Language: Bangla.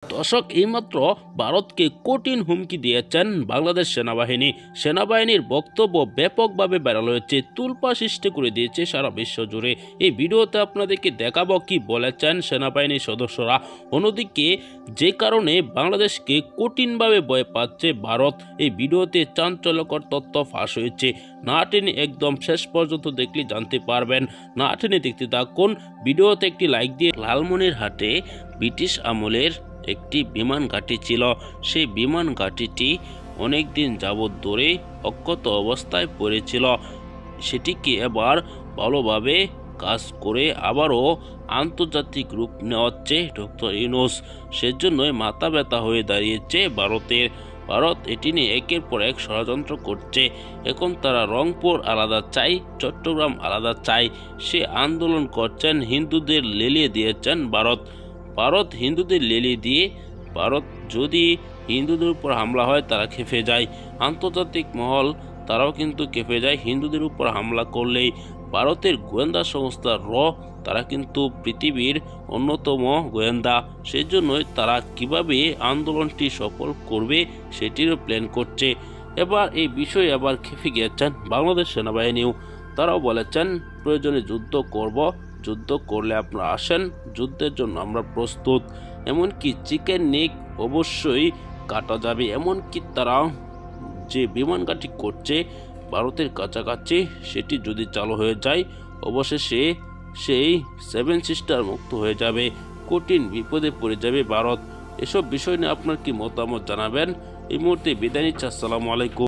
দর্শক, এইমাত্র ভারতকে কঠিন হুমকি দিয়েছেন বাংলাদেশ সেনাবাহিনীর বক্তব্য ব্যাপকভাবে ভাইরাল হয়েছে, তুলপা সৃষ্টি করে দিয়েছে সারা বিশ্ব জুড়ে। এই ভিডিওতে আপনাদেরকে দেখাবো কি বলেছেন সেনাবাহিনীর সদস্যরা। অন্যদিকে যে কারণে বাংলাদেশকে কঠিনভাবে ভয় পাচ্ছে ভারত, এই ভিডিওতে চাঞ্চল্যকর তথ্য ফাঁস হয়েছে। না টেনে একদম শেষ পর্যন্ত দেখলে জানতে পারবেন। না টেনে দেখতে থাকুন। ভিডিওতে একটি লাইক দিয়ে। লালমনিরহাটে ব্রিটিশ আমলের একটি বিমান ঘাঁটি ছিল। সেই বিমান ঘাঁটিটি অনেক দিন যাবৎ ধরে অক্ষত অবস্থায় পড়েছিল। সেটিকে এবার ভালোভাবে কাজ করে আবারও আন্তর্জাতিক রূপ নেওয়াচ্ছে ডক্টর ইউনূস। সেজন্যই মাথা ব্যথা হয়ে দাঁড়িয়েছে ভারত এটি নিয়ে একের পর এক ষড়যন্ত্র করছে। এখন তারা রংপুর আলাদা চাই, চট্টগ্রাম আলাদা চাই, সে আন্দোলন করছেন। হিন্দুদের লেলিয়ে দিয়েছেন ভারত হিন্দুদের লেলিয়ে দিয়ে ভারত যদি হিন্দুদের উপর হামলা হয় তারা খেপে যায়। আন্তর্জাতিক মহল তারাও কিন্তু খেপে যায় হিন্দুদের উপর হামলা করলেই। ভারতের গোয়েন্দা সংস্থা তারা কিন্তু পৃথিবীর অন্যতম গোয়েন্দা। সেজন্যই তারা কিভাবে আন্দোলনটি সফল করবে সেটিরও প্ল্যান করছে। এবার এই বিষয়ে আবার খেপে গিয়েছেন বাংলাদেশ সেনাবাহিনীও। তারাও বলেছেন প্রয়োজনে যুদ্ধ করব, যুদ্ধ করলে আপনারা আসেন, যুদ্ধের জন্য আমরা প্রস্তুত। এমনকি চিকেন নেক অবশ্যই কাটা যাবে। এমনকি তারা যে বিমান ঘাঁটি করছে ভারতের কাছাকাছি, সেটি যদি চালু হয়ে যায় অবশেষে সেই 7 সিস্টার মুক্ত হয়ে যাবে, কঠিন বিপদে পড়ে যাবে ভারত। এসব বিষয় নিয়ে আপনার কি মতামত জানাবেন। এই মুহূর্তে বিদায় নিচ্ছি। আসসালামু আলাইকুম।